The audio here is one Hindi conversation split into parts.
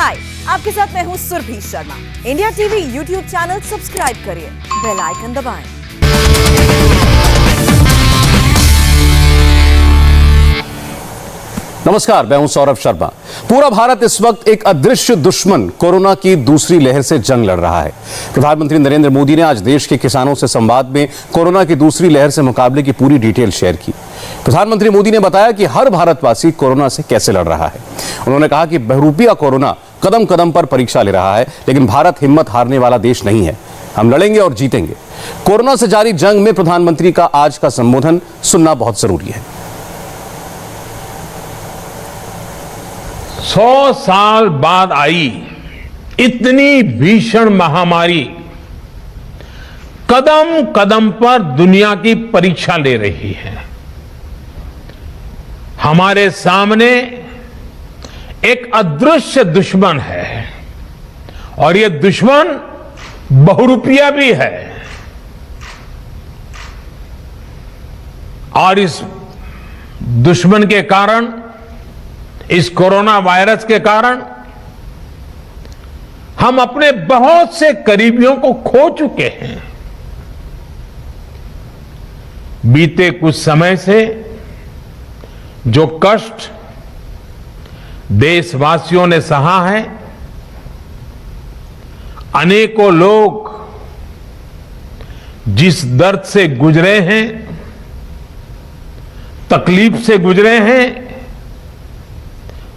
हाय, आपके साथ मैं हूँ Surabhi Sharma. India TV YouTube channel subscribe करिए, बेल आइकन दबाएं। नमस्कार, मैं हूं सौरभ शर्मा। पूरा भारत इस वक्त एक अदृश्य दुश्मन कोरोना की दूसरी लहर से जंग लड़ रहा है। प्रधानमंत्री नरेंद्र मोदी ने आज देश के किसानों से संवाद में कोरोना की दूसरी लहर से मुकाबले की पूरी डिटेल शेयर की। प्रधानमंत्री मोदी ने बताया कि हर भारतवासी कोरोना से कैसे लड़ रहा है। उन्होंने कहा कि बहुरूपिया कोरोना कदम कदम पर परीक्षा ले रहा है, लेकिन भारत हिम्मत हारने वाला देश नहीं है। हम लड़ेंगे और जीतेंगे। कोरोना से जारी जंग में प्रधानमंत्री का आज का संबोधन सुनना बहुत जरूरी है। 100 साल बाद आई इतनी भीषण महामारी कदम कदम पर दुनिया की परीक्षा ले रही है। हमारे सामने एक अदृश्य दुश्मन है और यह दुश्मन बहुरूपिया भी है। और इस दुश्मन के कारण, इस कोरोना वायरस के कारण हम अपने बहुत से करीबियों को खो चुके हैं। बीते कुछ समय से जो कष्ट देशवासियों ने सहा है, अनेकों लोग जिस दर्द से गुजरे हैं, तकलीफ से गुजरे हैं,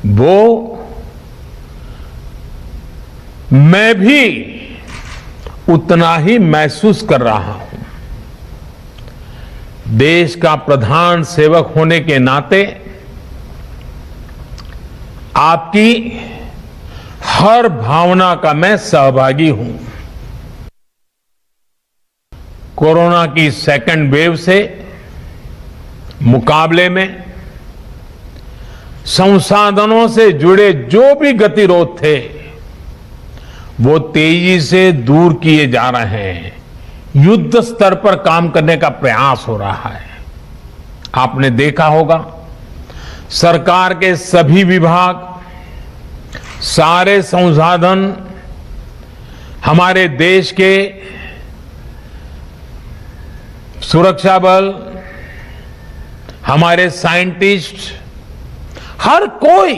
वो मैं भी उतना ही महसूस कर रहा हूं। देश का प्रधान सेवक होने के नाते आपकी हर भावना का मैं सहभागी हूं। कोरोना की सेकंड वेव से मुकाबले में संसाधनों से जुड़े जो भी गतिरोध थे, वो तेजी से दूर किए जा रहे हैं। युद्ध स्तर पर काम करने का प्रयास हो रहा है। आपने देखा होगा, सरकार के सभी विभाग, सारे संसाधन, हमारे देश के सुरक्षा बल, हमारे साइंटिस्ट, हर कोई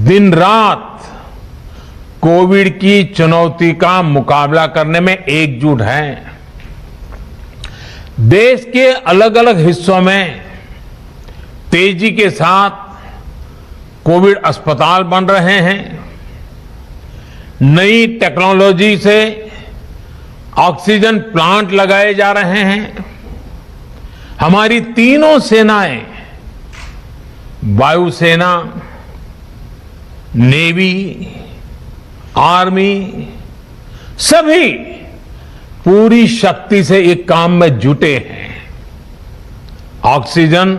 दिन रात कोविड की चुनौती का मुकाबला करने में एकजुट है। देश के अलग अलग हिस्सों में तेजी के साथ कोविड अस्पताल बन रहे हैं। नई टेक्नोलॉजी से ऑक्सीजन प्लांट लगाए जा रहे हैं। हमारी तीनों सेनाएं, वायुसेना, नेवी, आर्मी, सभी पूरी शक्ति से एक काम में जुटे हैं। ऑक्सीजन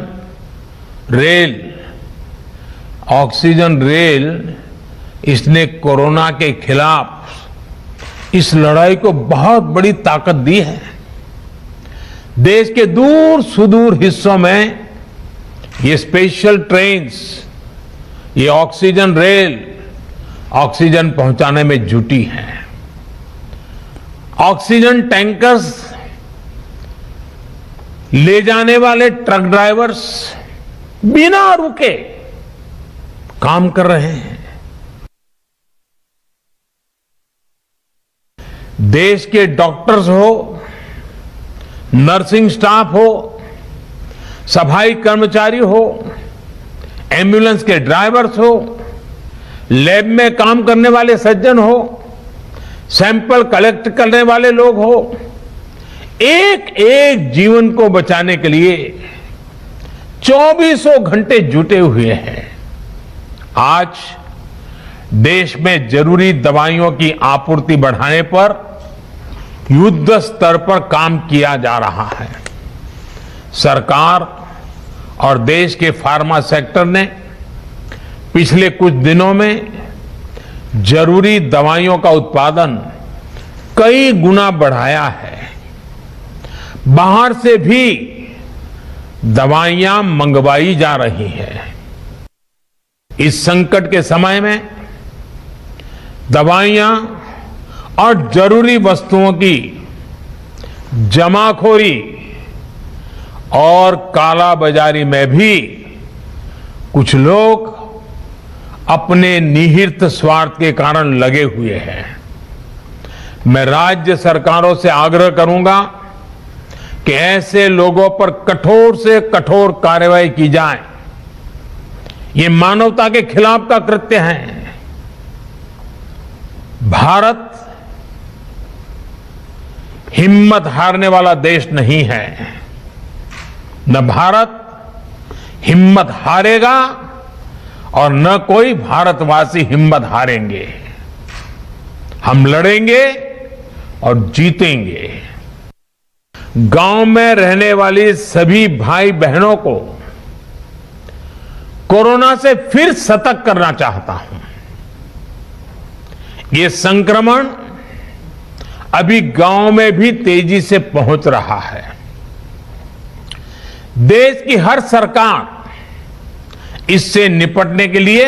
रेल इसने कोरोना के खिलाफ इस लड़ाई को बहुत बड़ी ताकत दी है। देश के दूर सुदूर हिस्सों में ये स्पेशल ट्रेन्स, ये ऑक्सीजन रेल ऑक्सीजन पहुंचाने में जुटी हैं। ऑक्सीजन टैंकर्स ले जाने वाले ट्रक ड्राइवर्स बिना रुके काम कर रहे हैं। देश के डॉक्टर्स हो, नर्सिंग स्टाफ हो, सफाई कर्मचारी हो, एम्बुलेंस के ड्राइवर्स हो, लैब में काम करने वाले सज्जन हो, सैंपल कलेक्ट करने वाले लोग हो, एक एक जीवन को बचाने के लिए 24 घंटे जुटे हुए हैं। आज देश में जरूरी दवाइयों की आपूर्ति बढ़ाने पर युद्ध स्तर पर काम किया जा रहा है। सरकार और देश के फार्मा सेक्टर ने पिछले कुछ दिनों में जरूरी दवाइयों का उत्पादन कई गुना बढ़ाया है। बाहर से भी दवाइयां मंगवाई जा रही हैं। इस संकट के समय में दवाइयां और जरूरी वस्तुओं की जमाखोरी और कालाबाजारी में भी कुछ लोग अपने निहित स्वार्थ के कारण लगे हुए हैं। मैं राज्य सरकारों से आग्रह करूंगा कि ऐसे लोगों पर कठोर से कठोर कार्रवाई की जाए। ये मानवता के खिलाफ का कृत्य है। भारत हिम्मत हारने वाला देश नहीं है। न भारत हिम्मत हारेगा और न कोई भारतवासी हिम्मत हारेंगे। हम लड़ेंगे और जीतेंगे। गांव में रहने वाली सभी भाई बहनों को कोरोना से फिर सतर्क करना चाहता हूं। ये संक्रमण अभी गांव में भी तेजी से पहुंच रहा है। देश की हर सरकार इससे निपटने के लिए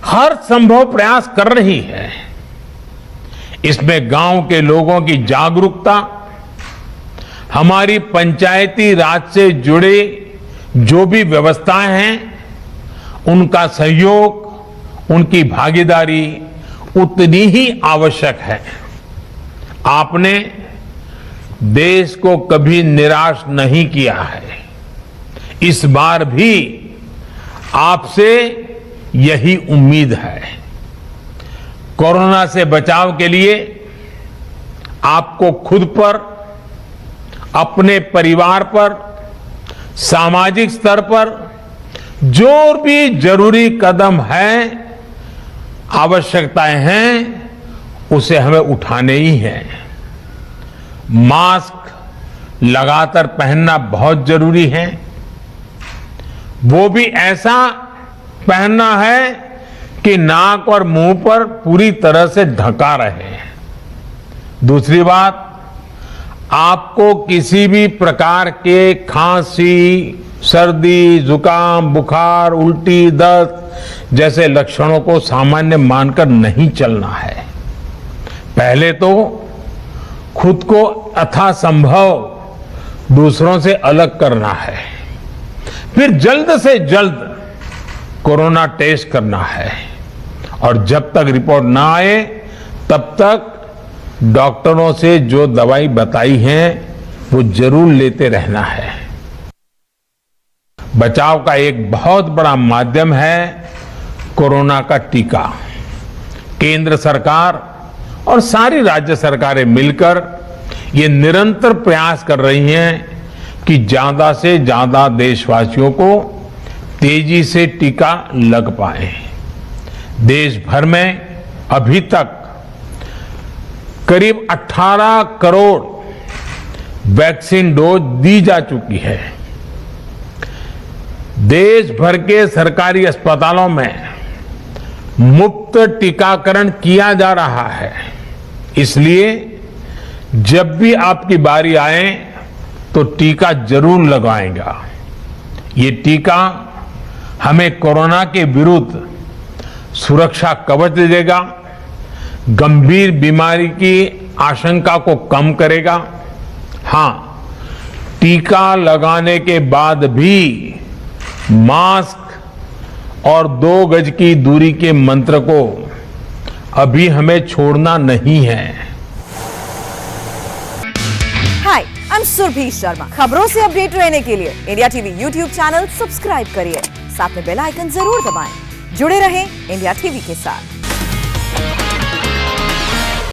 हर संभव प्रयास कर रही है। इसमें गांव के लोगों की जागरूकता, हमारी पंचायती राज से जुड़े जो भी व्यवस्थाएं हैं, उनका सहयोग, उनकी भागीदारी उतनी ही आवश्यक है। आपने देश को कभी निराश नहीं किया है। इस बार भी आपसे यही उम्मीद है। कोरोना से बचाव के लिए आपको खुद पर, अपने परिवार पर, सामाजिक स्तर पर जो भी जरूरी कदम है, आवश्यकताएं हैं, उसे हमें उठाने ही हैं। मास्क लगातार पहनना बहुत जरूरी है। वो भी ऐसा पहनना है कि नाक और मुंह पर पूरी तरह से ढका रहे। दूसरी बात, आपको किसी भी प्रकार के खांसी, सर्दी, जुकाम, बुखार, उल्टी, दस्त जैसे लक्षणों को सामान्य मानकर नहीं चलना है। पहले तो खुद को यथासंभव दूसरों से अलग करना है, फिर जल्द से जल्द कोरोना टेस्ट करना है और जब तक रिपोर्ट ना आए तब तक डॉक्टरों से जो दवाई बताई है वो जरूर लेते रहना है। बचाव का एक बहुत बड़ा माध्यम है कोरोना का टीका। केंद्र सरकार और सारी राज्य सरकारें मिलकर ये निरंतर प्रयास कर रही हैं कि ज्यादा से ज्यादा देशवासियों को तेजी से टीका लग पाए। देश भर में अभी तक करीब 18 करोड़ वैक्सीन डोज दी जा चुकी है। देश भर के सरकारी अस्पतालों में मुफ्त टीकाकरण किया जा रहा है। इसलिए जब भी आपकी बारी आए तो टीका जरूर लगवाएगा। ये टीका हमें कोरोना के विरुद्ध सुरक्षा कवच देगा, गंभीर बीमारी की आशंका को कम करेगा। हां, टीका लगाने के बाद भी मास्क और 2 गज की दूरी के मंत्र को अभी हमें छोड़ना नहीं है। हाय, आई एम सुरभि शर्मा। खबरों से अपडेट रहने के लिए India TV YouTube channel subscribe करिए, साथ में बेल आइकन जरूर दबाएं। जुड़े रहें इंडिया टीवी के साथ।